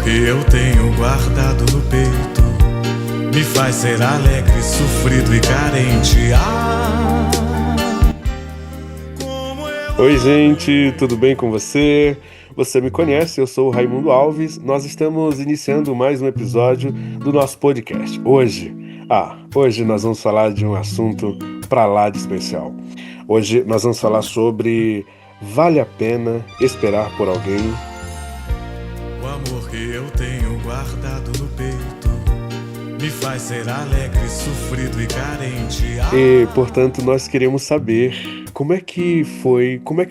que eu tenho guardado no peito me faz ser alegre, sofrido e carente. Oi, gente, tudo bem com você? Você me conhece, eu sou o Raimundo Alves. Nós estamos iniciando mais um episódio do nosso podcast. Hoje nós vamos falar de um assunto pra lá de especial. Hoje nós vamos falar sobre vale a pena esperar por alguém? O amor que eu tenho guardado no peito me faz ser alegre, sofrido e carente. E, portanto, nós queremos saber como é que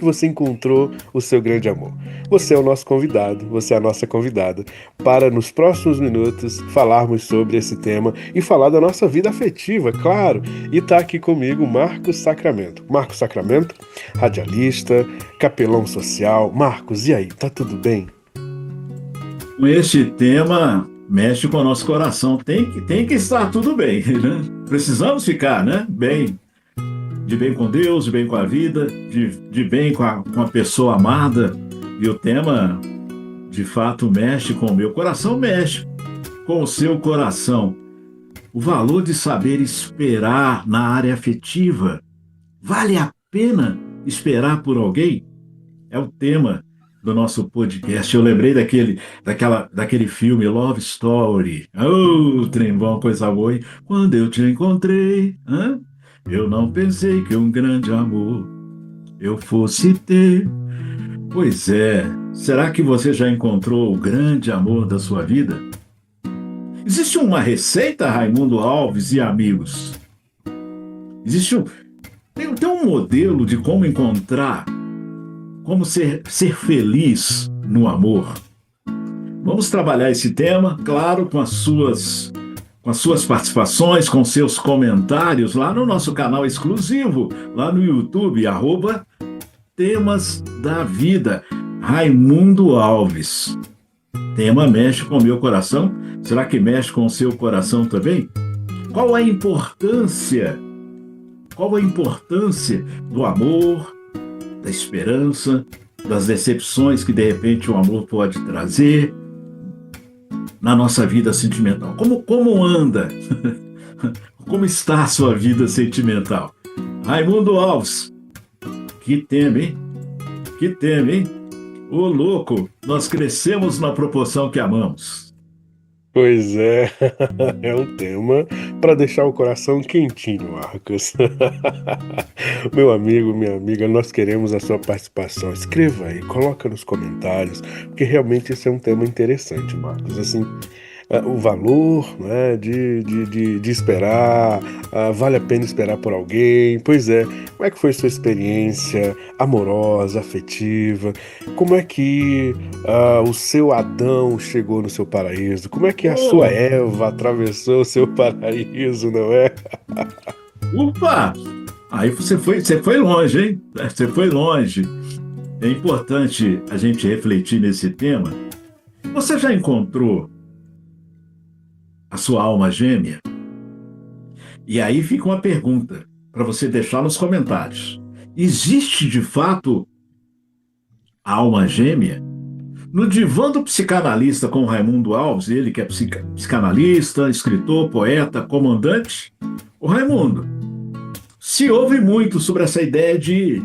você encontrou o seu grande amor. Você é o nosso convidado, você é a nossa convidada, para nos próximos minutos falarmos sobre esse tema e falar da nossa vida afetiva, claro. E tá aqui comigo Marcos Sacramento. Marcos Sacramento, radialista, capelão social. Marcos, e aí, tá tudo bem? Este tema mexe com o nosso coração. Tem que estar tudo bem, né? Precisamos ficar, né? Bem, de bem com Deus, de bem com a vida, de bem com a pessoa amada. E o tema, de fato, mexe com o meu coração, mexe com o seu coração. O valor de saber esperar na área afetiva. Vale a pena esperar por alguém? É o tema do nosso podcast. Eu lembrei daquele filme Love Story. Oh, trem bom, coisa boa. Hein? Quando eu te encontrei, eu não pensei que um grande amor eu fosse ter. Pois é, será que você já encontrou o grande amor da sua vida? Existe uma receita, Raimundo Alves e amigos? Tem um modelo de como encontrar, como ser feliz no amor. Vamos trabalhar esse tema, claro, com as suas participações, com seus comentários lá no nosso canal exclusivo, lá no YouTube, @Temas da Vida, Raimundo Alves. Tema mexe com o meu coração. Será que mexe com o seu coração também? Qual a importância do amor, da esperança, das decepções que de repente o amor pode trazer na nossa vida sentimental? Como anda? Como está a sua vida sentimental? Raimundo Alves, que tema, hein? Que tema, hein? Ô louco, nós crescemos na proporção que amamos. Pois é, é um tema para deixar o coração quentinho, Marcos. Meu amigo, minha amiga, nós queremos a sua participação. Escreva aí, coloca nos comentários, porque realmente esse é um tema interessante, Marcos. Assim, o valor, né, de esperar, vale a pena esperar por alguém. Pois é, como é que foi sua experiência amorosa, afetiva? Como é que o seu Adão chegou no seu paraíso? Como é que a sua Eva atravessou o seu paraíso, não é? Opa! Aí você foi longe, hein? Você foi longe. É importante a gente refletir nesse tema. Você já encontrou a sua alma gêmea? E aí fica uma pergunta para você deixar nos comentários. Existe de fato a alma gêmea? No Divã do Psicanalista com Raimundo Alves, ele que é psicanalista, escritor, poeta, comandante, o Raimundo, se ouve muito sobre essa ideia de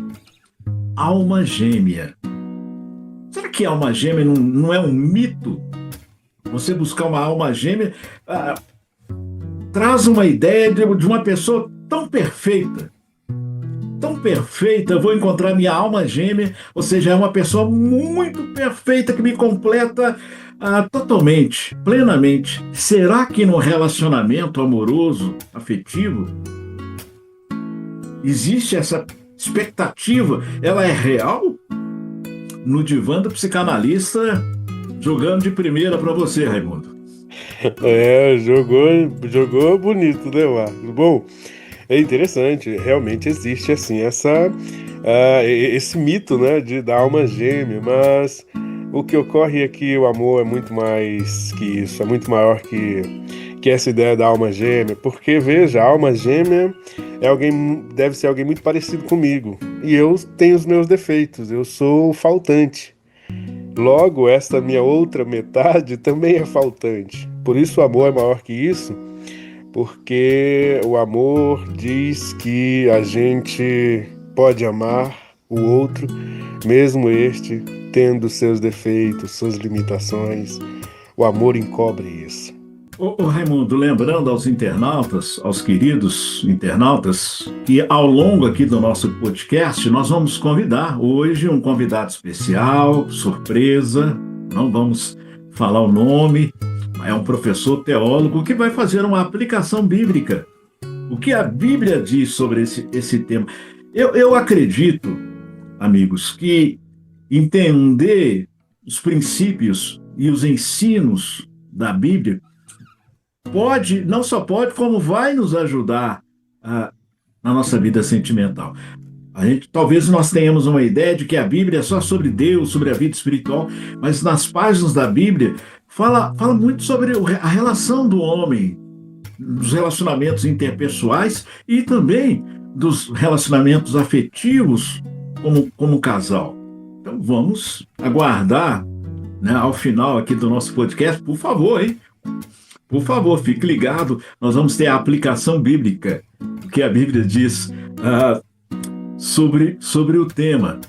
alma gêmea. Será que alma gêmea não é um mito? Você buscar uma alma gêmea traz uma ideia de uma pessoa tão perfeita, eu vou encontrar minha alma gêmea, ou seja, é uma pessoa muito perfeita que me completa totalmente, plenamente. Será que no relacionamento amoroso, afetivo, existe essa expectativa? Ela é real? No Divã do Psicanalista, jogando de primeira para você, Raimundo. Jogou bonito, né, Marcos? Bom, é interessante, realmente existe assim esse mito, né, da alma gêmea, mas o que ocorre é que o amor é muito mais que isso, é muito maior que essa ideia da alma gêmea, porque veja, a alma gêmea deve ser alguém muito parecido comigo, e eu tenho os meus defeitos, eu sou faltante. Logo, esta minha outra metade também é faltante. Por isso o amor é maior que isso, porque o amor diz que a gente pode amar o outro, mesmo este tendo seus defeitos, suas limitações. O amor encobre isso. Ô Raimundo, lembrando aos internautas, aos queridos internautas, que ao longo aqui do nosso podcast, nós vamos convidar hoje um convidado especial, surpresa, não vamos falar o nome, é um professor teólogo que vai fazer uma aplicação bíblica. O que a Bíblia diz sobre esse tema? Eu acredito, amigos, que entender os princípios e os ensinos da Bíblia pode, não só pode, como vai nos ajudar na nossa vida sentimental. Talvez nós tenhamos uma ideia de que a Bíblia é só sobre Deus, sobre a vida espiritual, mas nas páginas da Bíblia fala muito sobre a relação do homem, dos relacionamentos interpessoais e também dos relacionamentos afetivos como casal. Então vamos aguardar, né, ao final aqui do nosso podcast, por favor, hein? Por favor, fique ligado, nós vamos ter a aplicação bíblica, o que a Bíblia diz sobre o tema.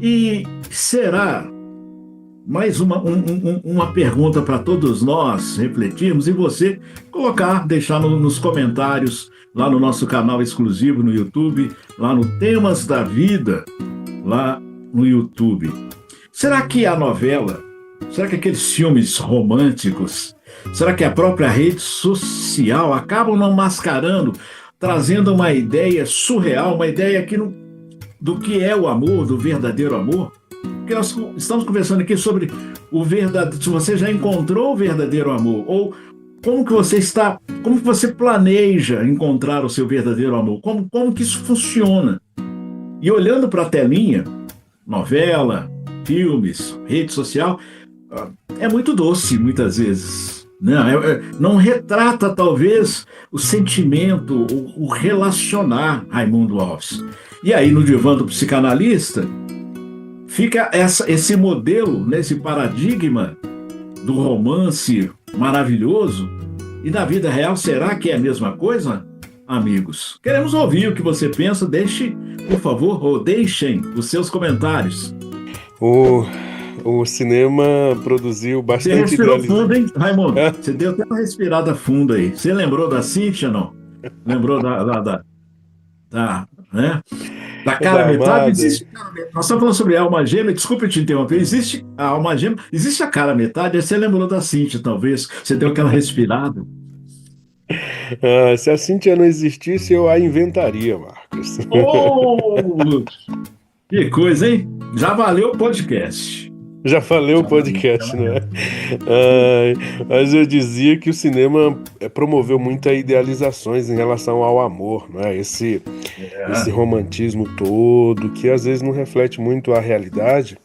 E será mais uma pergunta para todos nós refletirmos e você deixar nos comentários, lá no nosso canal exclusivo no YouTube, lá no Temas da Vida, lá no YouTube. Será que a novela, será que aqueles filmes românticos, será que a própria rede social acabam não mascarando, trazendo uma ideia surreal, uma ideia do que é o amor, do verdadeiro amor? Porque nós estamos conversando aqui sobre se você já encontrou o verdadeiro amor, ou como que você planeja encontrar o seu verdadeiro amor, como que isso funciona. E olhando para a telinha, novela, filmes, rede social, é muito doce muitas vezes. Não retrata, talvez, o sentimento, o relacionar, Raimundo Alves. E aí, no divã do psicanalista, fica esse modelo, né, esse paradigma do romance maravilhoso. E na vida real, será que é a mesma coisa, amigos? Queremos ouvir o que você pensa. Deixe, por favor, ou deixem os seus comentários. O cinema produziu bastante... Você respirou fundo, hein, Raimundo? Você deu até uma respirada funda aí. Você lembrou da Cíntia, não? Lembrou né? Da cara metade? Existe cara metade. Nós estamos falando sobre alma gêmea, desculpe te interromper. Existe a alma gêmea, existe a cara metade, aí você lembrou da Cíntia, talvez. Você deu aquela respirada. Se a Cíntia não existisse, eu a inventaria, Marcos. Oh, que coisa, hein? Já valeu o podcast. Já valeu o podcast, né? Mas eu dizia que o cinema promoveu muitas idealizações em relação ao amor, né? Esse romantismo todo, que às vezes não reflete muito a realidade.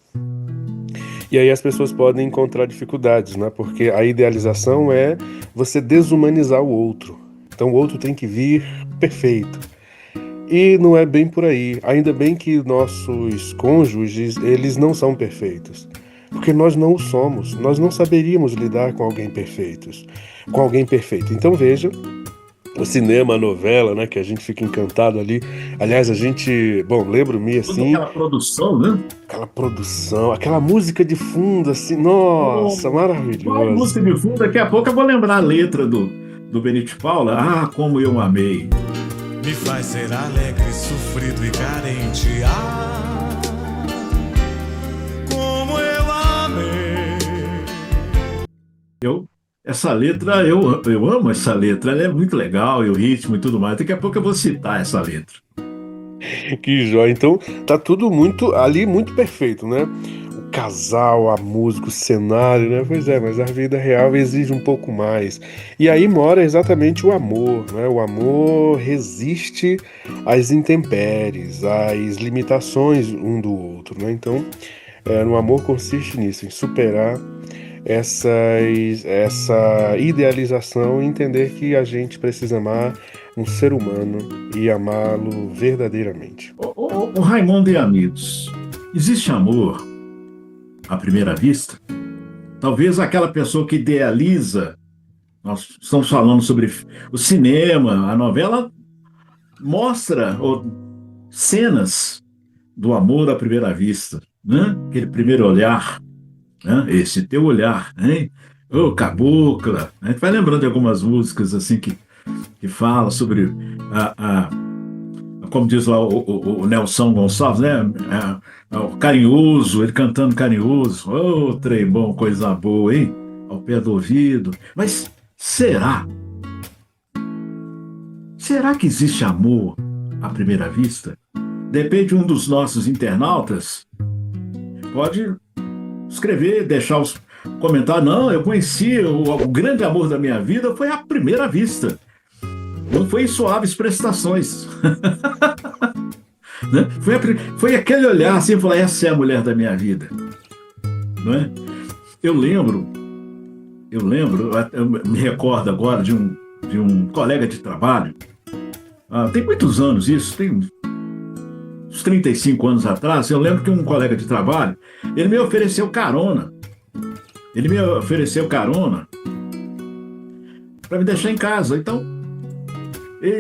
E aí as pessoas podem encontrar dificuldades, né? Porque a idealização é você desumanizar o outro. Então o outro tem que vir perfeito. E não é bem por aí. Ainda bem que nossos cônjuges, eles não são perfeitos. Porque nós não o somos. Nós não saberíamos lidar com alguém perfeito. Então veja, o cinema, a novela, né, que a gente fica encantado ali. Aliás, lembro-me assim... Aquela produção, né? Aquela produção, aquela música de fundo, assim, nossa, maravilhosa. Música de fundo, daqui a pouco eu vou lembrar a letra do Benito Paula. Ah, como eu amei. Me faz ser alegre, sofrido e carente. Ah, como eu amei. Essa letra, eu amo essa letra. Ela é muito legal, e o ritmo e tudo mais. Daqui a pouco eu vou citar essa letra. Que jóia. Então, tá tudo muito perfeito, né? O casal, a música, o cenário, né? Pois é, mas a vida real exige um pouco mais. E aí mora exatamente o amor, né? O amor resiste às intempéries, às limitações um do outro, né? Então, no amor consiste nisso, em superar essa idealização e entender que a gente precisa amar um ser humano e amá-lo verdadeiramente. O Raimundo e amigos, existe amor à primeira vista, talvez aquela pessoa que idealiza, nós estamos falando sobre o cinema, a novela mostra cenas do amor à primeira vista, né? Aquele primeiro olhar, né? Esse teu olhar, hein? Ô, cabocla. A gente vai lembrando de algumas músicas assim que falam sobre como diz lá o Nelson Gonçalves, né? O carinhoso, ele cantando carinhoso. Ô, trem bom, coisa boa, hein? Ao pé do ouvido. Mas será? Será que existe amor à primeira vista? De repente, um dos nossos internautas pode escrever, deixar os comentários. Não, eu conheci o grande amor da minha vida foi à primeira vista. Não foi em suaves prestações. Né? Foi aquele olhar assim, falar, essa é a mulher da minha vida. Não é? Eu me recordo agora de um colega de trabalho. Tem muitos anos isso, tem uns 35 anos atrás. Eu lembro que um colega de trabalho, ele me ofereceu carona. Para me deixar em casa. Então,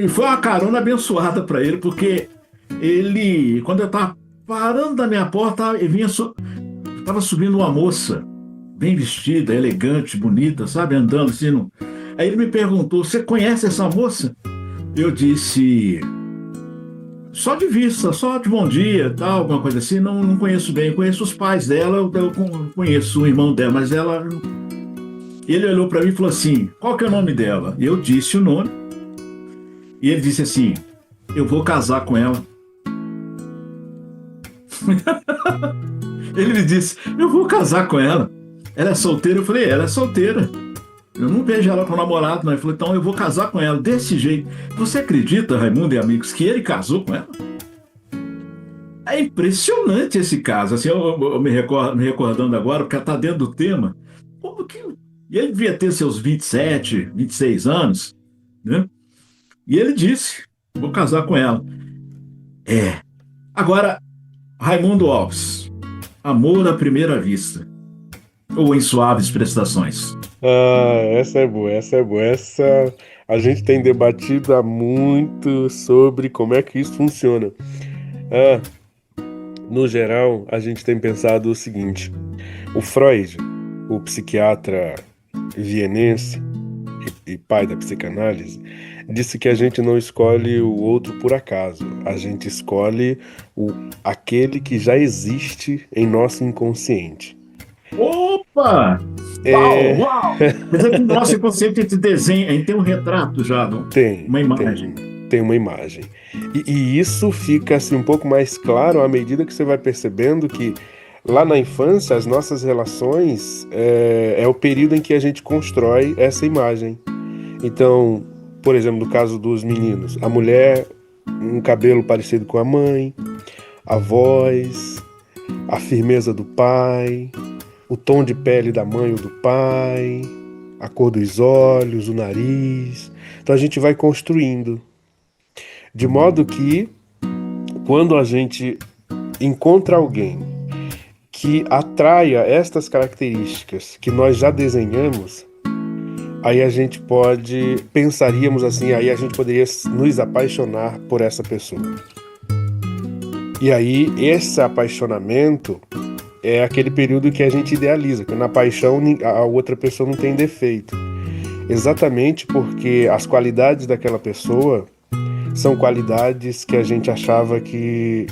foi uma carona abençoada para ele, porque quando eu estava parando da minha porta, estava subindo uma moça, bem vestida, elegante, bonita, sabe, andando assim. Aí ele me perguntou, você conhece essa moça? Eu disse, só de vista, só de bom dia, tal, alguma coisa assim, não conheço bem, conheço os pais dela, eu conheço o irmão dela, mas ela... Ele olhou para mim e falou assim, qual que é o nome dela? E eu disse o nome, e ele disse assim, eu vou casar com ela. Ele me disse, eu vou casar com ela. Ela é solteira? Eu falei, ela é solteira. Eu não vejo ela com namorado, não. Ele falou, então eu vou casar com ela desse jeito. Você acredita, Raimundo e amigos, que ele casou com ela? É impressionante esse caso. Assim, eu me recordando agora, porque está dentro do tema. Como que... E ele devia ter seus 27, 26 anos, né? E ele disse, vou casar com ela. Agora, Raimundo Alves, amor à primeira vista. Ou em suaves prestações? Essa é boa. Essa a gente tem debatido há muito sobre como é que isso funciona. No geral, a gente tem pensado o seguinte: o Freud, o psiquiatra vienense e pai da psicanálise, disse que a gente não escolhe o outro por acaso, a gente escolhe aquele que já existe em nosso inconsciente. Opa! Uau! Mas é que o nosso inconsciente a gente desenha, a gente tem um retrato já, uma imagem. Tem uma imagem. E isso fica assim, um pouco mais claro à medida que você vai percebendo que lá na infância as nossas relações é o período em que a gente constrói essa imagem. Então, por exemplo, no caso dos meninos, a mulher, um cabelo parecido com a mãe, a voz, a firmeza do pai, o tom de pele da mãe ou do pai, a cor dos olhos, o nariz. Então a gente vai construindo. De modo que, quando a gente encontra alguém que atraia estas características que nós já desenhamos, aí a gente pensaríamos assim, aí a gente poderia nos apaixonar por essa pessoa. E aí, esse apaixonamento é aquele período que a gente idealiza, que na paixão a outra pessoa não tem defeito. Exatamente porque as qualidades daquela pessoa são qualidades que a gente achava que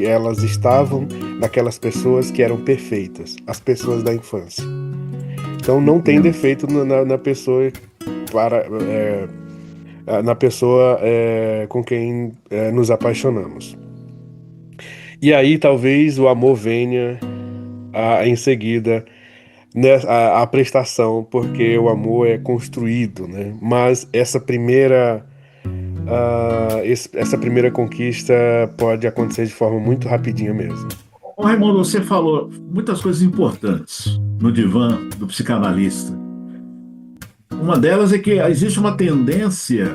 elas estavam naquelas pessoas que eram perfeitas, as pessoas da infância. Então não tem defeito na pessoa com quem nos apaixonamos. E aí talvez o amor venha em seguida, né, a prestação, porque o amor é construído, né? Mas essa primeira conquista pode acontecer de forma muito rapidinha mesmo. Raimundo, você falou muitas coisas importantes no divã do psicanalista. Uma delas é que existe uma tendência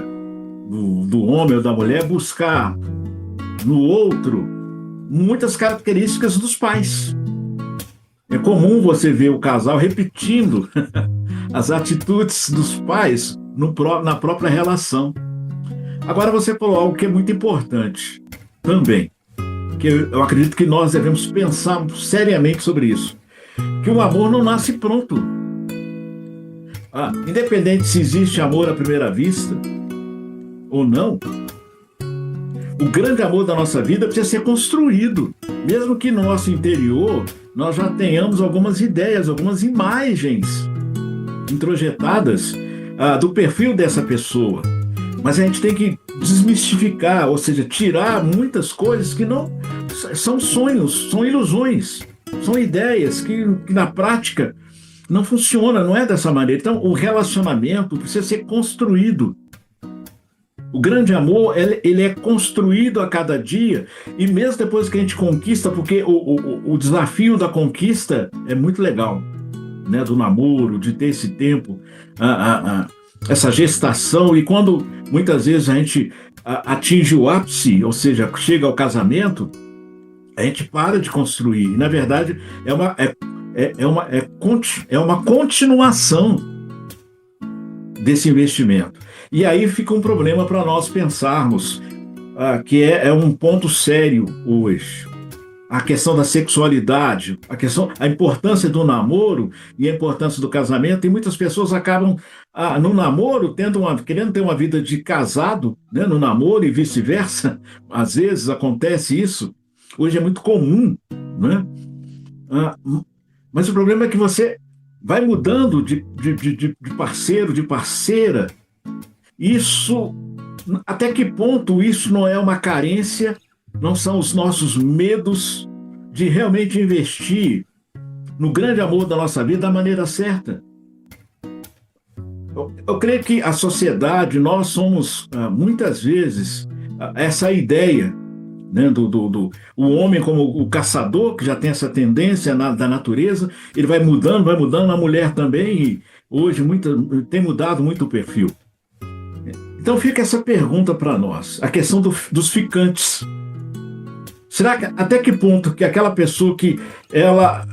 do homem ou da mulher buscar no outro muitas características dos pais. É comum você ver o casal repetindo as atitudes dos pais na própria relação. Agora você falou algo que é muito importante também, que eu acredito que nós devemos pensar seriamente sobre isso, que o amor não nasce pronto. Independente se existe amor à primeira vista ou não, o grande amor da nossa vida precisa ser construído, mesmo que no nosso interior nós já tenhamos algumas ideias, algumas imagens introjetadas do perfil dessa pessoa. Mas a gente tem que desmistificar, ou seja, tirar muitas coisas que não são sonhos, são ilusões, são ideias que na prática não funcionam, não é dessa maneira. Então, o relacionamento precisa ser construído. O grande amor, ele é construído a cada dia, e mesmo depois que a gente conquista, porque o desafio da conquista é muito legal, né? Do namoro, de ter esse tempo, essa gestação, e quando muitas vezes a gente atinge o ápice, ou seja, chega ao casamento, a gente para de construir. E, na verdade, é uma continuação desse investimento. E aí fica um problema para nós pensarmos, que é um ponto sério hoje. A questão da sexualidade, a importância do namoro e a importância do casamento, e muitas pessoas acabam no namoro querendo ter uma vida de casado, né, no namoro, e vice-versa. Às vezes acontece isso, hoje é muito comum, né? Mas o problema é que você vai mudando de parceiro, de parceira. Isso, até que ponto isso não é uma carência? Não são os nossos medos de realmente investir no grande amor da nossa vida da maneira certa? Eu creio que a sociedade, nós somos, muitas vezes, essa ideia, né, o homem como o caçador, que já tem essa tendência da natureza, ele vai mudando, a mulher também, e hoje tem mudado muito o perfil. Então fica essa pergunta para nós, a questão dos ficantes. Será que até que ponto que aquela pessoa que ela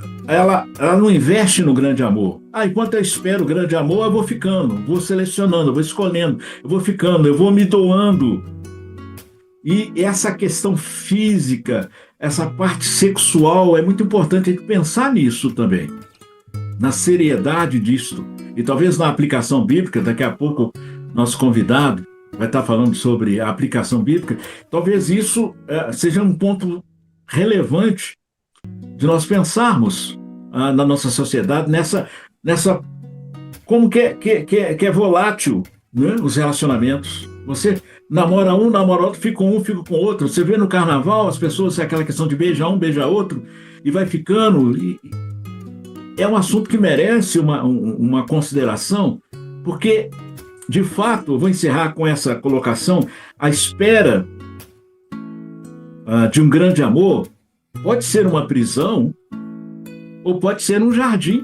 não investe no grande amor? Enquanto eu espero o grande amor, eu vou ficando, vou selecionando, eu vou escolhendo, eu vou ficando, eu vou me doando. E essa questão física, essa parte sexual, é muito importante a gente pensar nisso também, na seriedade disso. E talvez na aplicação bíblica, daqui a pouco nosso convidado vai estar falando sobre a aplicação bíblica, talvez isso seja um ponto relevante de nós pensarmos na nossa sociedade, nessa como que é volátil, né, os relacionamentos. Você namora outro, fica com outro. Você vê no carnaval as pessoas, aquela questão de beija um, beija outro, e vai ficando. E é um assunto que merece uma consideração, porque, de fato, eu vou encerrar com essa colocação, a espera de um grande amor pode ser uma prisão ou pode ser um jardim.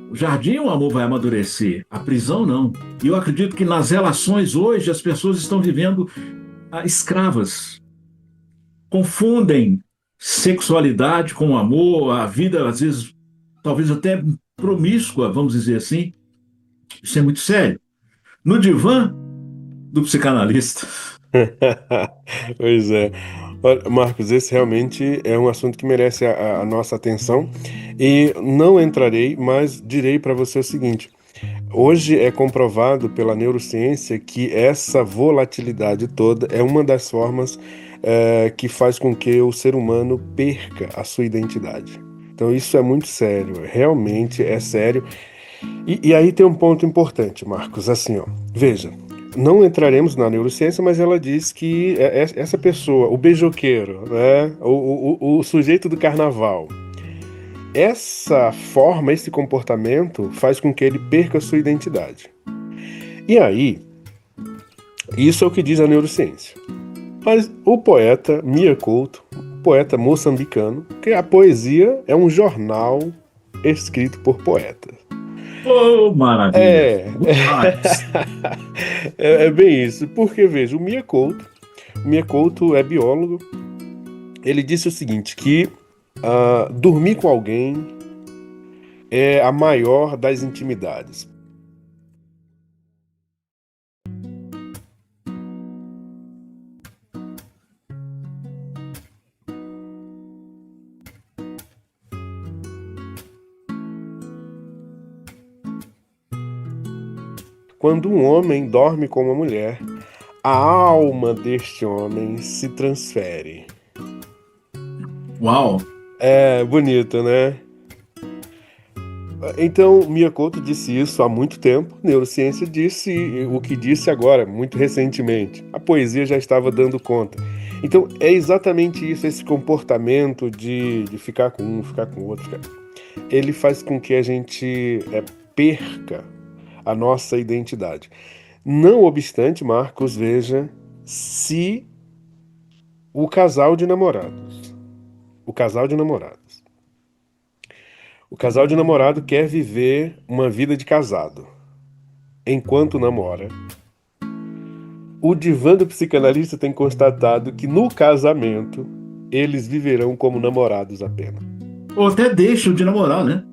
O jardim, o amor vai amadurecer, a prisão não. E eu acredito que nas relações hoje as pessoas estão vivendo escravas. Confundem sexualidade com amor, a vida às vezes, talvez até promíscua, vamos dizer assim. Isso é muito sério. No divã do psicanalista. Pois é. Olha, Marcos, esse realmente é um assunto que merece a nossa atenção, e não entrarei, mas direi para você o seguinte: hoje é comprovado pela neurociência que essa volatilidade toda é uma das formas que faz com que o ser humano perca a sua identidade. Então isso é muito sério, realmente é sério. E aí tem um ponto importante, Marcos, assim, veja, não entraremos na neurociência, mas ela diz que essa pessoa, o beijoqueiro, né, o sujeito do carnaval, essa forma, esse comportamento faz com que ele perca a sua identidade. E aí, isso é o que diz a neurociência. Mas o poeta Mia Couto, poeta moçambicano, que a poesia é um jornal escrito por poetas. Oh, maravilha! É bem isso, porque veja, o Mia Couto é biólogo. Ele disse o seguinte, que Dormir com alguém é a maior das intimidades. Quando um homem dorme com uma mulher, a alma deste homem se transfere. Uau! É bonito, né? Então, Mia Couto disse isso há muito tempo, neurociência disse o que disse agora, muito recentemente. A poesia já estava dando conta. Então, é exatamente isso, esse comportamento de ficar com um, ficar com o outro. Ele faz com que a gente perca a nossa identidade. Não obstante, Marcos, veja, se o casal de namorados quer viver uma vida de casado enquanto namora, o divã do psicanalista tem constatado que no casamento eles viverão como namorados apenas. Ou até deixam de namorar, né?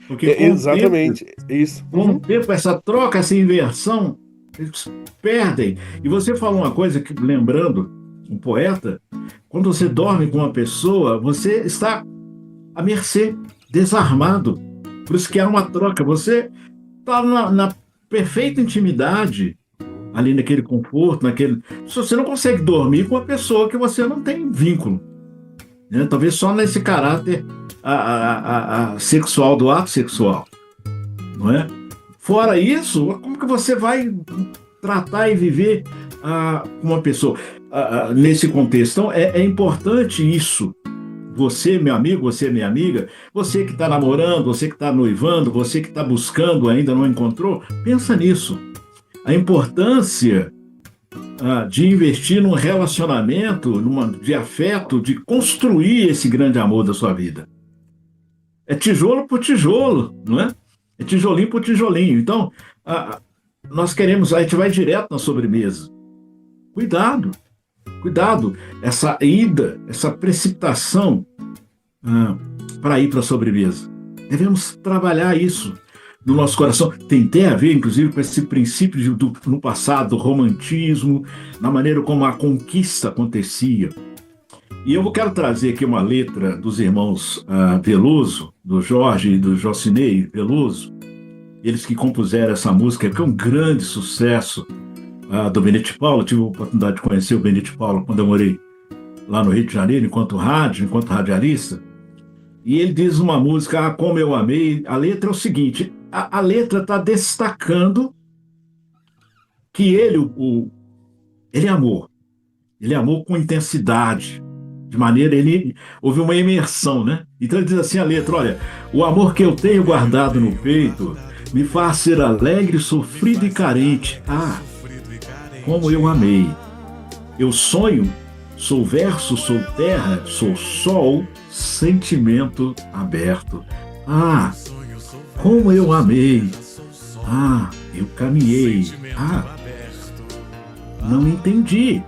Porque Exatamente, isso. Com o tempo, essa troca, essa inversão, eles perdem. E você falou uma coisa que, lembrando, um poeta, quando você dorme com uma pessoa, você está à mercê, desarmado. Por isso que há uma troca. Você está na perfeita intimidade, ali naquele conforto, você não consegue dormir com uma pessoa que você não tem vínculo. Né? Talvez só nesse caráter sexual, do ato sexual. Não é? Fora isso, como que você vai tratar e viver com uma pessoa nesse contexto? Então, é importante isso. Você, meu amigo, você, minha amiga, você que está namorando, você que está noivando, você que está buscando, ainda não encontrou, pensa nisso. A importância de investir num relacionamento, de afeto, de construir esse grande amor da sua vida. É tijolo por tijolo, não é? É tijolinho por tijolinho. Então, nós queremos, a gente vai direto na sobremesa. Cuidado, essa ida, essa precipitação para ir para a sobremesa. Devemos trabalhar isso no nosso coração. Tem a ver, inclusive, com esse princípio no passado, do romantismo, na maneira como a conquista acontecia. E eu quero trazer aqui uma letra dos irmãos Veloso, do Jorge e do Jocinei Veloso, eles que compuseram essa música, que é um grande sucesso do Benete Paulo. Eu tive a oportunidade de conhecer o Benete Paulo quando eu morei lá no Rio de Janeiro, enquanto radialista. E ele diz uma música, Como Eu Amei. A letra é o seguinte, a letra está destacando que ele amou com intensidade, de maneira, houve uma imersão, né? Então ele diz assim a letra, olha, o amor que eu tenho guardado no peito me faz ser alegre, sofrido e carente. Como eu amei. Eu sonho, sou verso, sou terra, sou sol, sentimento aberto. Como eu amei. Eu caminhei. Não entendi.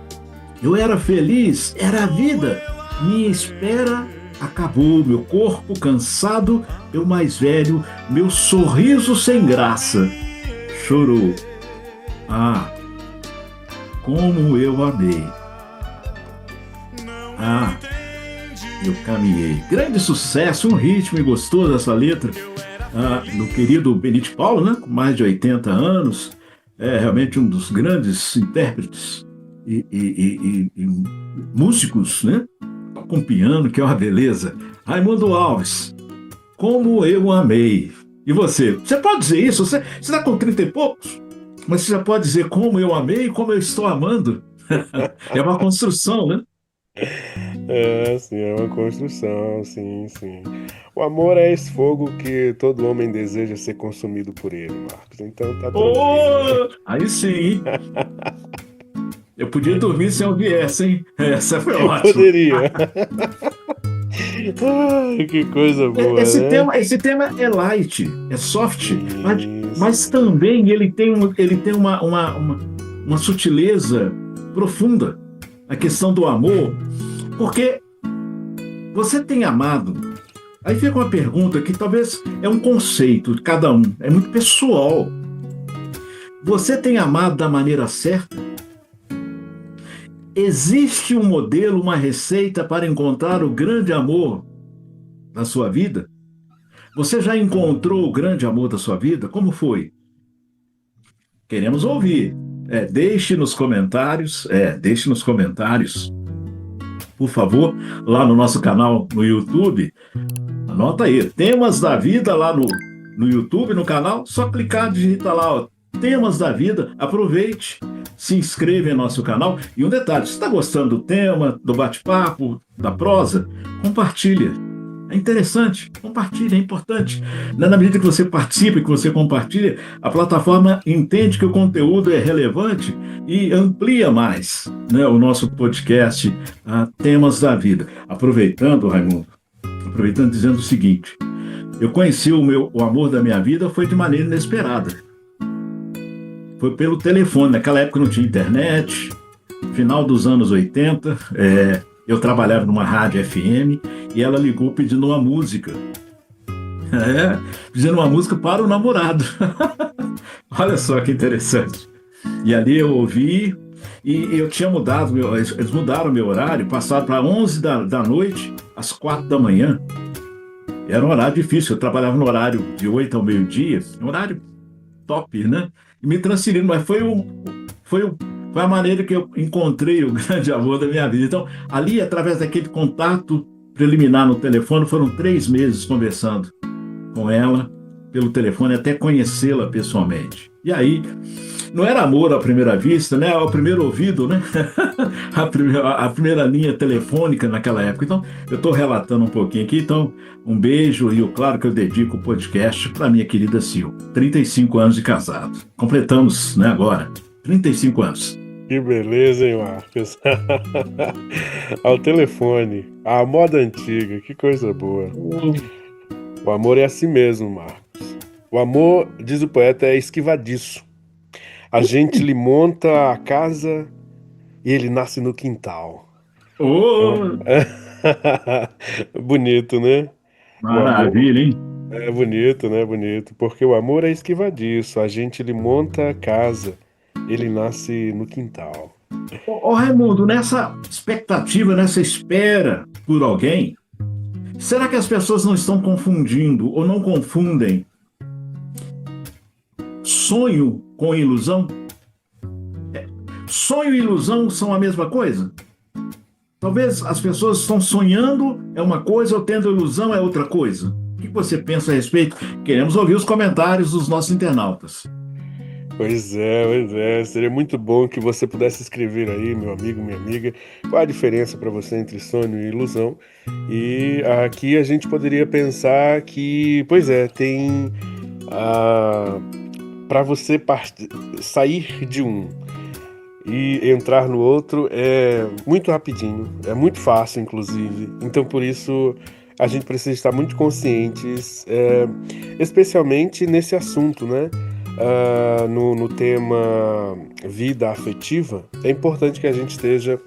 Eu era feliz, era a vida. Minha espera acabou, meu corpo cansado, eu mais velho, meu sorriso sem graça. Chorou. Como eu amei. Eu caminhei. Grande sucesso, um ritmo gostoso essa letra do querido Benete Paulo, né? Com mais de 80 anos. É realmente um dos grandes intérpretes e músicos, né? Com piano, que é uma beleza. Raimundo Alves, Como Eu Amei. E você? Você pode dizer isso? Você está com 30 e poucos, mas você já pode dizer como eu amei e como eu estou amando. É uma construção, né? Sim, é uma construção, sim. O amor é esse fogo que todo homem deseja ser consumido por ele, Marcos. Então tá tranquilo. Aí sim. Eu podia dormir se eu viesse, hein? Essa foi ótima. Poderia. Que coisa boa, esse tema é light, é soft, mas também ele tem uma sutileza profunda. A questão do amor, porque Você tem amado? Aí fica uma pergunta que talvez é um conceito de cada um, é muito pessoal. Você tem amado da maneira certa? Existe um modelo, uma receita para encontrar o grande amor na sua vida? Você já encontrou o grande amor da sua vida? Como foi? Queremos ouvir. Deixe nos comentários, por favor, lá no nosso canal no YouTube. Anota aí, Temas da Vida lá no YouTube, no canal. Só clicar, digita lá, ó, Temas da Vida. Aproveite, se inscreva em nosso canal. E um detalhe, se está gostando do tema, do bate-papo, da prosa, compartilha. É interessante, compartilha, é importante. Na medida que você participa e que você compartilha, a plataforma entende que o conteúdo é relevante e amplia mais, né, o nosso podcast, Temas da Vida. Aproveitando, Raimundo, dizendo o seguinte, eu conheci o amor da minha vida foi de maneira inesperada. Foi pelo telefone, naquela época não tinha internet, final dos anos 80, eu trabalhava numa rádio FM e ela ligou pedindo uma música. Pedindo uma música para o namorado. Olha só que interessante. E ali eu ouvi e eu tinha mudado, eles mudaram meu horário, passaram para 11 da noite às 4 da manhã. Era um horário difícil, eu trabalhava no horário de 8 ao meio-dia, um horário top, né? E me transferindo, mas foi a maneira que eu encontrei o grande amor da minha vida. Então, ali, através daquele contato preliminar no telefone, foram 3 meses conversando com ela pelo telefone, até conhecê-la pessoalmente. E aí, não era amor à primeira vista, né? Ao primeiro ouvido, né? a primeira linha telefônica naquela época. Então, eu estou relatando um pouquinho aqui. Então, um beijo e, claro, que eu dedico o podcast para minha querida Sil. 35 anos de casado. Completamos, né, agora. 35 anos. Que beleza, hein, Marcos? Ao telefone, a moda antiga, que coisa boa. O amor é assim mesmo, Marcos. O amor, diz o poeta, é esquivadiço. A gente lhe monta a casa e ele nasce no quintal. Oh, bonito, né? maravilha, hein? É bonito, né? Bonito. Porque o amor é esquivadiço. A gente lhe monta a casa, ele nasce no quintal. Ô, Raimundo, nessa expectativa, nessa espera por alguém, será que as pessoas não estão confundindo ou não confundem sonho com ilusão? Sonho e ilusão são a mesma coisa? Talvez as pessoas estão sonhando é uma coisa ou tendo ilusão é outra coisa. O que você pensa a respeito? Queremos ouvir os comentários dos nossos internautas. Pois é. Seria muito bom que você pudesse escrever aí, meu amigo, minha amiga, qual a diferença para você entre sonho e ilusão. E aqui a gente poderia pensar que, tem para você sair de um e entrar no outro é muito rapidinho, é muito fácil, inclusive. Então, por isso, a gente precisa estar muito conscientes, especialmente nesse assunto, né? No tema vida afetiva, é importante que a gente esteja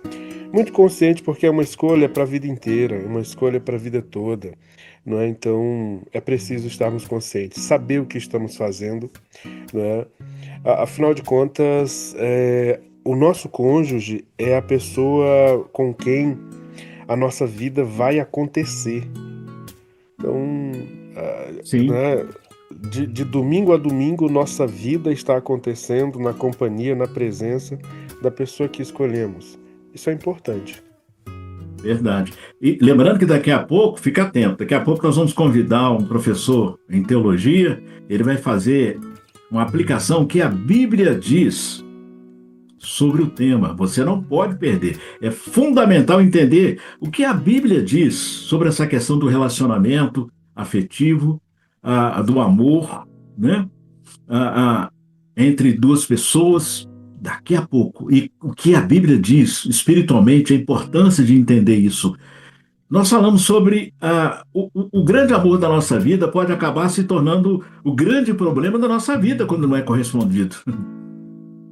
muito consciente, porque é uma escolha para a vida inteira, é uma escolha para a vida toda, não é? Então é preciso estarmos conscientes, saber o que estamos fazendo, não é? Afinal de contas, o nosso cônjuge é a pessoa com quem a nossa vida vai acontecer. Então, Sim. Né? De domingo a domingo, nossa vida está acontecendo na companhia, na presença da pessoa que escolhemos. Isso é importante. Verdade. E lembrando que daqui a pouco, fica atento, daqui a pouco nós vamos convidar um professor em teologia, ele vai fazer uma aplicação que a Bíblia diz sobre o tema. Você não pode perder. É fundamental entender o que a Bíblia diz sobre essa questão do relacionamento afetivo, do amor, né? Entre duas pessoas, daqui a pouco. E o que a Bíblia diz espiritualmente, a importância de entender isso. Nós falamos sobre o grande amor da nossa vida pode acabar se tornando o grande problema da nossa vida quando não é correspondido.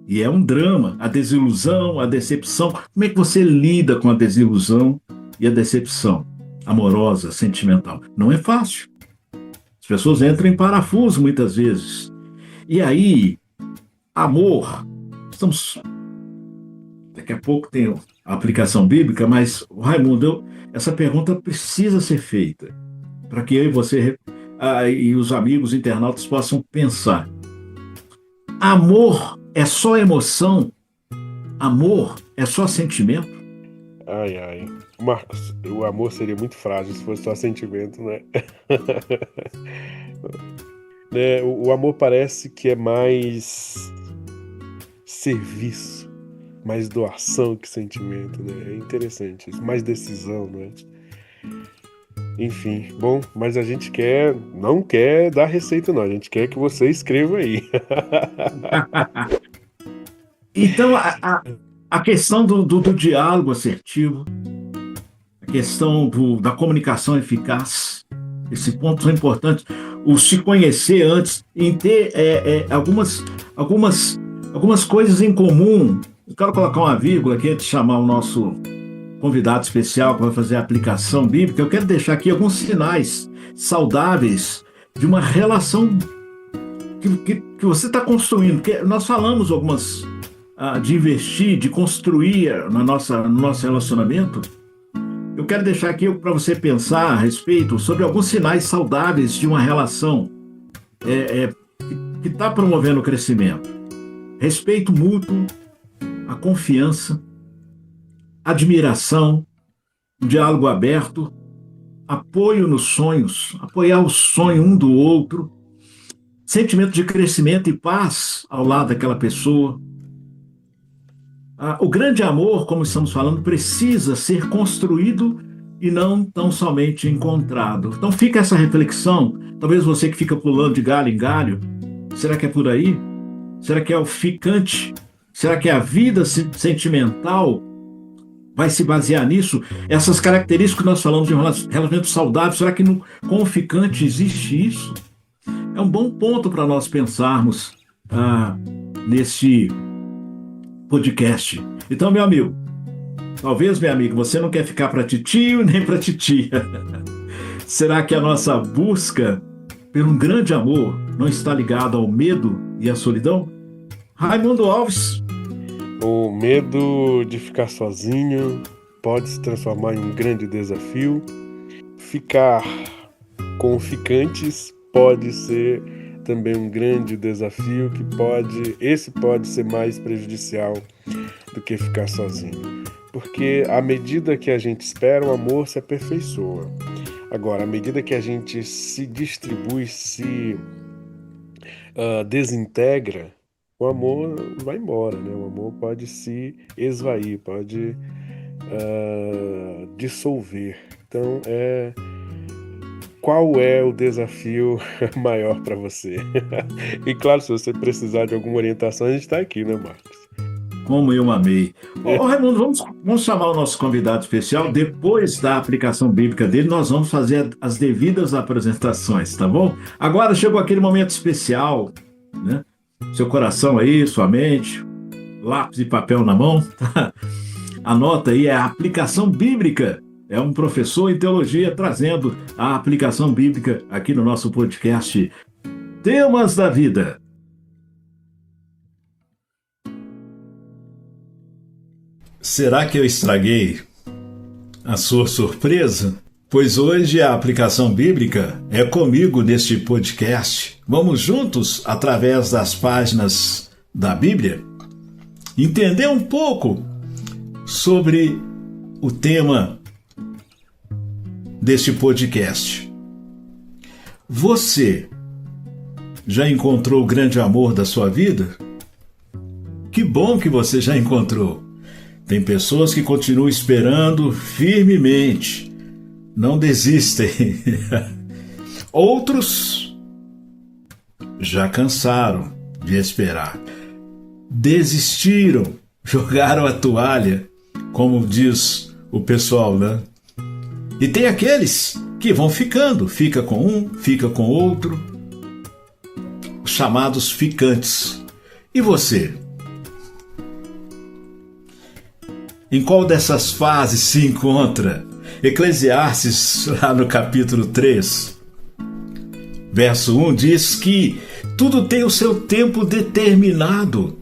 E é um drama, a desilusão, a decepção. Como é que você lida com a desilusão e a decepção? amorosa, sentimental. Não é fácil. As pessoas entram em parafuso muitas vezes. E aí, amor, daqui a pouco tem a aplicação bíblica, mas, Raimundo, essa pergunta precisa ser feita para que eu e você e os amigos internautas possam pensar. Amor é só emoção? Amor é só sentimento? Ai, ai. Marcos, o amor seria muito frágil se fosse só sentimento, né? Né, o amor parece que é mais serviço, mais doação que sentimento, né? É interessante isso, mais decisão, né? Enfim, bom, mas a gente não quer dar receita, não. A gente quer que você escreva aí. Então, a questão do diálogo assertivo, a questão da comunicação eficaz, esse ponto é importante. O se conhecer antes, em ter algumas coisas em comum. Eu quero colocar uma vírgula aqui antes de chamar o nosso convidado especial que vai fazer a aplicação bíblica. Eu quero deixar aqui alguns sinais saudáveis de uma relação que você está construindo. Porque nós falamos de investir, de construir no nosso relacionamento. Eu quero deixar aqui para você pensar a respeito sobre alguns sinais saudáveis de uma relação que está promovendo o crescimento. Respeito mútuo, a confiança, admiração, um diálogo aberto, apoio nos sonhos, apoiar o sonho um do outro, sentimento de crescimento e paz ao lado daquela pessoa. O grande amor, como estamos falando, precisa ser construído e não tão somente encontrado. Então fica essa reflexão, talvez você que fica pulando de galho em galho, será que é por aí? Será que é o ficante? Será que a vida sentimental vai se basear nisso? Essas características que nós falamos de um relacionamento saudável, será que com o ficante existe isso? É um bom ponto para nós pensarmos nesse podcast. Então, meu amigo, talvez, meu amigo, você não quer ficar para titio nem para titia. Será que a nossa busca por um grande amor não está ligada ao medo e à solidão? Raimundo Alves. O medo de ficar sozinho pode se transformar em um grande desafio. Ficar com ficantes pode ser também um grande desafio esse pode ser mais prejudicial do que ficar sozinho. Porque à medida que a gente espera, o amor se aperfeiçoa. Agora, à medida que a gente se distribui, se desintegra, o amor vai embora, né? O amor pode se esvair, pode dissolver. Então, qual é o desafio maior para você? E claro, se você precisar de alguma orientação, a gente está aqui, né, Marcos? Como eu amei. Raimundo, vamos chamar o nosso convidado especial. Depois da aplicação bíblica dele, nós vamos fazer as devidas apresentações, tá bom? Agora chegou aquele momento especial, né? Seu coração aí, sua mente, lápis e papel na mão, tá? Anota aí, é a aplicação bíblica. É um professor em teologia trazendo a aplicação bíblica aqui no nosso podcast Temas da Vida. Será que eu estraguei a sua surpresa? Pois hoje a aplicação bíblica é comigo neste podcast. Vamos juntos, através das páginas da Bíblia, entender um pouco sobre o tema deste podcast. Você já encontrou o grande amor da sua vida? Que bom que você já encontrou. Tem pessoas que continuam esperando firmemente, não desistem. Outros já cansaram de esperar, desistiram, jogaram a toalha, como diz o pessoal, né? E tem aqueles que vão ficando, fica com um, fica com outro, os chamados ficantes. E você? Em qual dessas fases se encontra? Eclesiastes, lá no capítulo 3, verso 1, diz que tudo tem o seu tempo determinado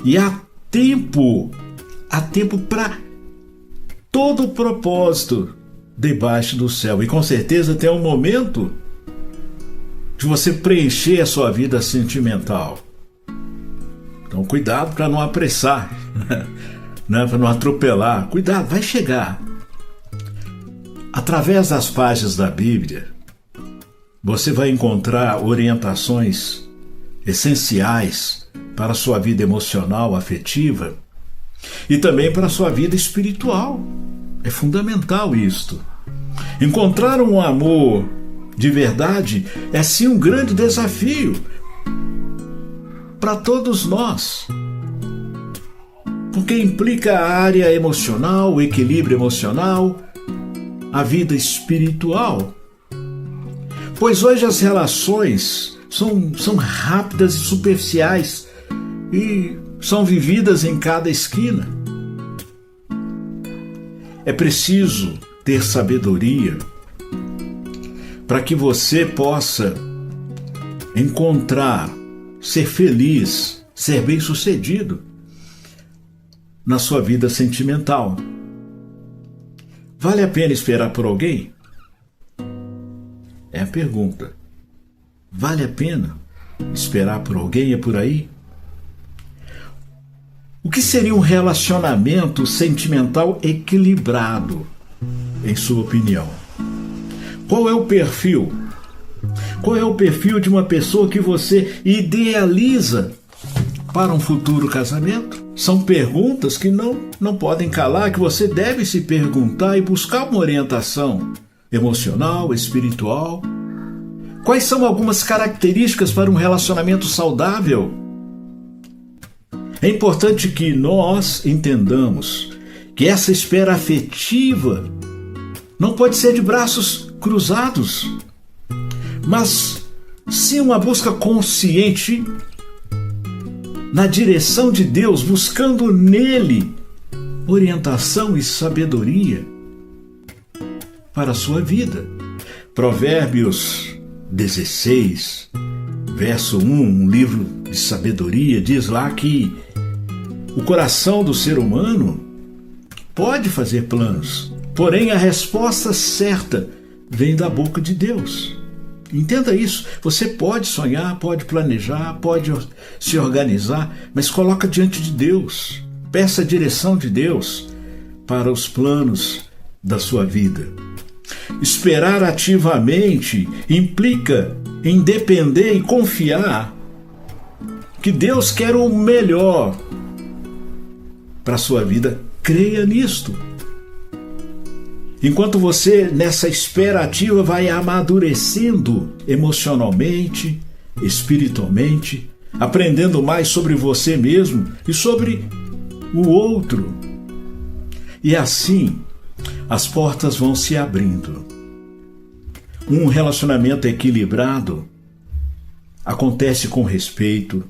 e há tempo para todo o propósito debaixo do céu. E com certeza tem um momento de você preencher a sua vida sentimental. Então cuidado para não apressar, né? Para não atropelar. Cuidado, vai chegar. Através das páginas da Bíblia, você vai encontrar orientações essenciais para a sua vida emocional, afetiva e também para a sua vida espiritual. É fundamental isto. Encontrar um amor de verdade é sim um grande desafio para todos nós, porque implica a área emocional, o equilíbrio emocional, a vida espiritual. Pois hoje as relações são rápidas e superficiais e são vividas em cada esquina. É preciso ter sabedoria para que você possa encontrar, ser feliz, ser bem-sucedido na sua vida sentimental. Vale a pena esperar por alguém? É a pergunta. Vale a pena esperar por alguém? É por aí? O que seria um relacionamento sentimental equilibrado, em sua opinião? Qual é o perfil? Qual é o perfil de uma pessoa que você idealiza para um futuro casamento? São perguntas que não podem calar, que você deve se perguntar e buscar uma orientação emocional, espiritual. Quais são algumas características para um relacionamento saudável? É importante que nós entendamos que essa espera afetiva não pode ser de braços cruzados, mas sim uma busca consciente na direção de Deus, buscando nele orientação e sabedoria para a sua vida. Provérbios 16, verso 1, um livro de sabedoria, diz lá que o coração do ser humano pode fazer planos, porém a resposta certa vem da boca de Deus. Entenda isso. Você pode sonhar, pode planejar, pode se organizar, mas coloca diante de Deus. Peça a direção de Deus para os planos da sua vida. Esperar ativamente implica em depender e confiar que Deus quer o melhor para a sua vida. Creia nisto. Enquanto você, nessa espera ativa, vai amadurecendo emocionalmente, espiritualmente, aprendendo mais sobre você mesmo e sobre o outro. E assim, as portas vão se abrindo. Um relacionamento equilibrado acontece com respeito,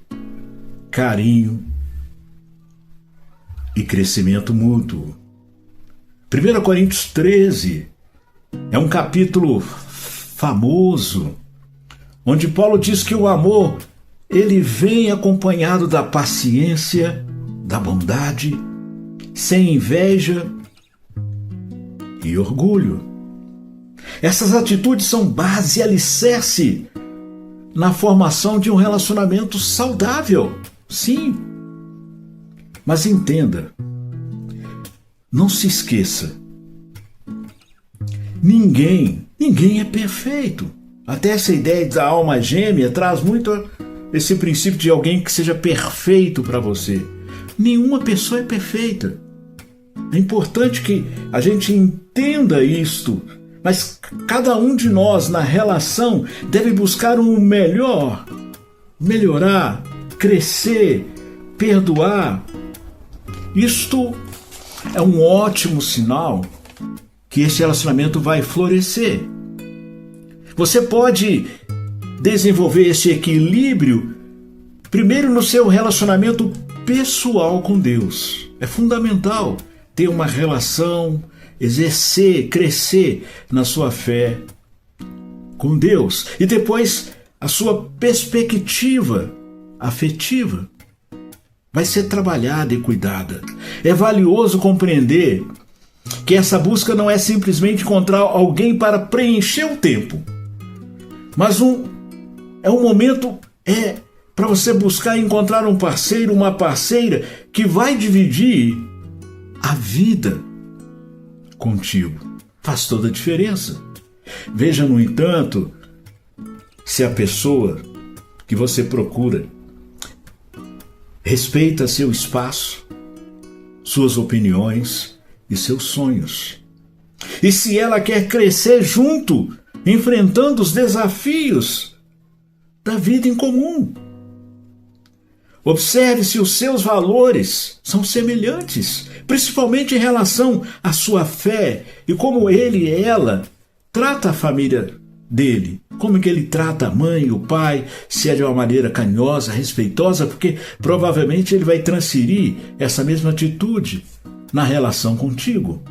carinho e crescimento mútuo. 1 Coríntios 13 é um capítulo famoso, onde Paulo diz que o amor, ele vem acompanhado da paciência, da bondade, sem inveja e orgulho. Essas atitudes são base e alicerce na formação de um relacionamento saudável. Sim, mas entenda, não se esqueça, ninguém é perfeito. Até essa ideia da alma gêmea traz muito esse princípio de alguém que seja perfeito para você. Nenhuma pessoa é perfeita. É importante que a gente entenda isto, mas cada um de nós na relação deve buscar o melhor, melhorar, crescer, perdoar. Isto é um ótimo sinal que esse relacionamento vai florescer. Você pode desenvolver esse equilíbrio primeiro no seu relacionamento pessoal com Deus. É fundamental ter uma relação exercer, crescer na sua fé com Deus. E depois a sua perspectiva afetiva vai ser trabalhada e cuidada. É valioso compreender que essa busca não é simplesmente encontrar alguém para preencher o tempo, mas é um momento para você buscar encontrar um parceiro, uma parceira que vai dividir a vida contigo. Faz toda a diferença. Veja, no entanto, se a pessoa que você procura respeita seu espaço, suas opiniões e seus sonhos. E se ela quer crescer junto, enfrentando os desafios da vida em comum. Observe se os seus valores são semelhantes, principalmente em relação à sua fé e como ele e ela trata a família dele, como que ele trata a mãe, o pai, se é de uma maneira carinhosa, respeitosa, porque provavelmente ele vai transferir essa mesma atitude na relação contigo.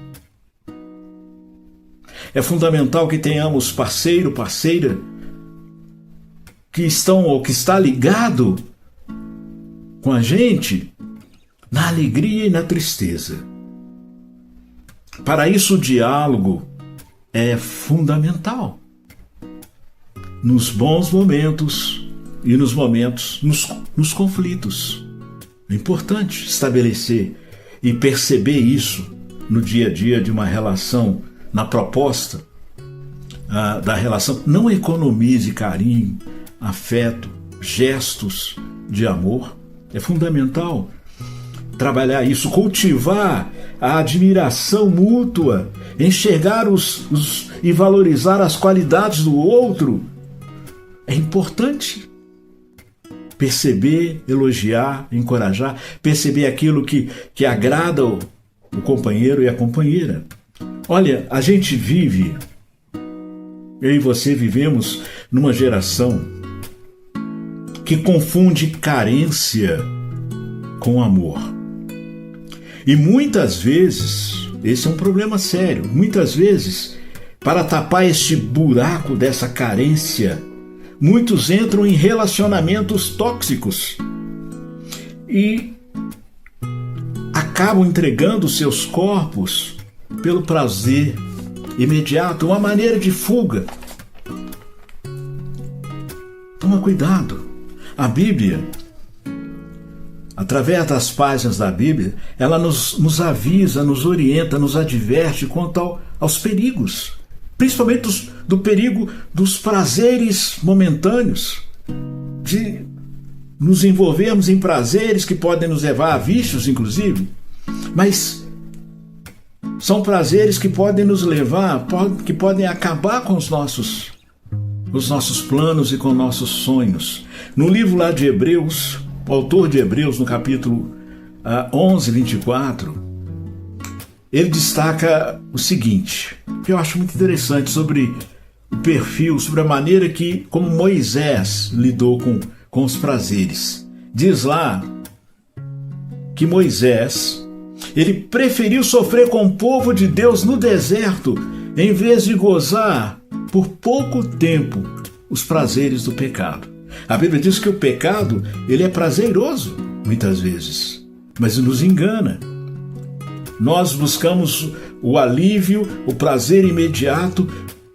É fundamental que tenhamos parceiro, parceira que estão ou que está ligado com a gente na alegria e na tristeza. Para isso o diálogo é fundamental. Nos bons momentos e nos momentos, nos conflitos. É importante estabelecer e perceber isso no dia a dia de uma relação, na proposta da relação. Não economize carinho, afeto, gestos de amor. É fundamental trabalhar isso, cultivar a admiração mútua, enxergar e valorizar as qualidades do outro. É importante perceber, elogiar, encorajar, perceber aquilo que agrada o companheiro e a companheira. Olha, a gente vive, eu e você vivemos numa geração que confunde carência com amor. E muitas vezes, esse é um problema sério, muitas vezes, para tapar este buraco dessa carência, muitos entram em relacionamentos tóxicos e acabam entregando seus corpos pelo prazer imediato, uma maneira de fuga. Toma cuidado. A Bíblia, através das páginas da Bíblia, ela nos avisa, nos orienta, nos adverte quanto aos perigos, principalmente do perigo dos prazeres momentâneos, de nos envolvermos em prazeres que podem nos levar a vícios, inclusive, mas são prazeres que podem nos levar, que podem acabar com os nossos planos e com nossos sonhos. No livro lá de Hebreus, o autor de Hebreus, no capítulo 11, 24, ele destaca o seguinte, que eu acho muito interessante sobre o perfil, sobre a maneira como Moisés lidou com os prazeres. Diz lá que Moisés, ele preferiu sofrer com o povo de Deus no deserto, em vez de gozar por pouco tempo os prazeres do pecado. A Bíblia diz que o pecado, ele é prazeroso, muitas vezes, mas nos engana. Nós buscamos o alívio, o prazer imediato,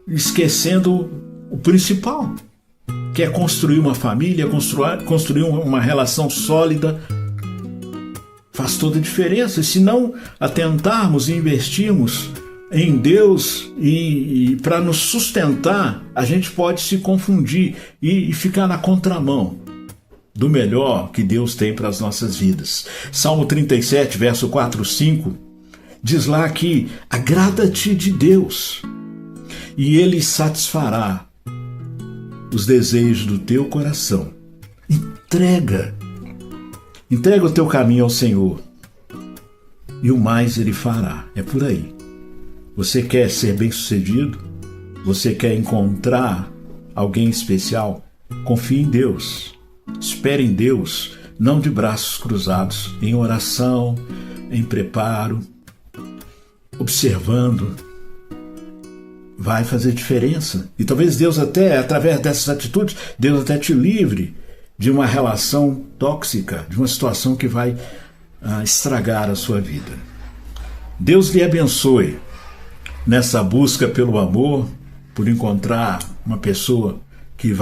esquecendo o principal, que é construir uma família, construir uma relação sólida. Faz toda a diferença. E se não atentarmos e investirmos em Deus e para nos sustentar, a gente pode se confundir e ficar na contramão do melhor que Deus tem para as nossas vidas. Salmo 37, verso 4, 5, diz lá que agrada-te de Deus e Ele satisfará os desejos do teu coração. Entrega o teu caminho ao Senhor e o mais Ele fará. É por aí. Você quer ser bem-sucedido? Você quer encontrar alguém especial? Confie em Deus. Espere em Deus, não de braços cruzados, em oração, em preparo. observando, vai fazer diferença. E talvez Deus até, através dessas atitudes, Deus até te livre de uma relação tóxica, de uma situação que vai estragar a sua vida. Deus lhe abençoe nessa busca pelo amor, por encontrar uma pessoa que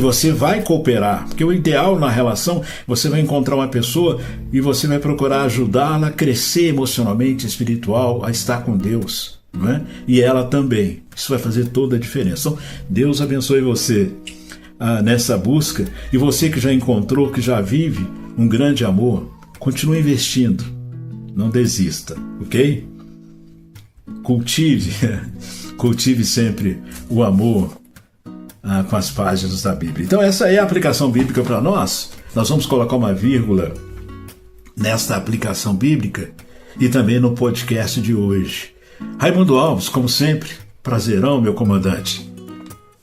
você vai cooperar, porque o ideal na relação, você vai encontrar uma pessoa e você vai procurar ajudá-la a crescer emocionalmente, espiritual, a estar com Deus, não é? E ela também. Isso vai fazer toda a diferença. Então, Deus abençoe você nessa busca, e você que já encontrou, que já vive um grande amor, continue investindo, não desista, ok? Cultive sempre o amor com as páginas da Bíblia. Então essa é a aplicação bíblica para nós. Nós vamos colocar uma vírgula nesta aplicação bíblica e também no podcast de hoje. Raimundo Alves, como sempre, prazerão, meu comandante,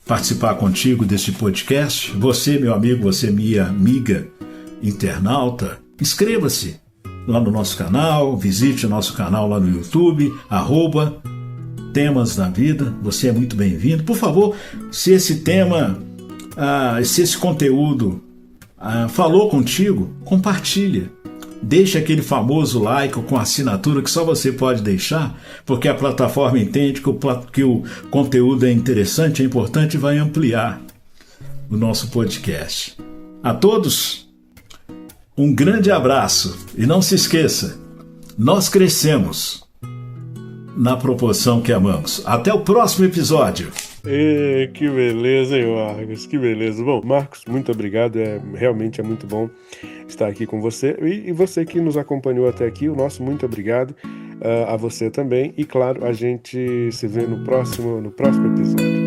participar contigo deste podcast. Você, meu amigo, você, minha amiga internauta, inscreva-se lá no nosso canal, visite o nosso canal lá no YouTube, @Temas da Vida. Você é muito bem-vindo. Por favor, se esse tema, se esse conteúdo falou contigo, compartilha. Deixe aquele famoso like com assinatura que só você pode deixar, porque a plataforma entende que o conteúdo é interessante, é importante e vai ampliar o nosso podcast. A todos, um grande abraço. E não se esqueça, nós crescemos na proporção que amamos. Até o próximo episódio. Que beleza, hein, Marcos? Que beleza. Bom, Marcos, muito obrigado. Realmente é muito bom estar aqui com você. E você que nos acompanhou até aqui, o nosso muito obrigado a você também. E claro, a gente se vê no próximo episódio.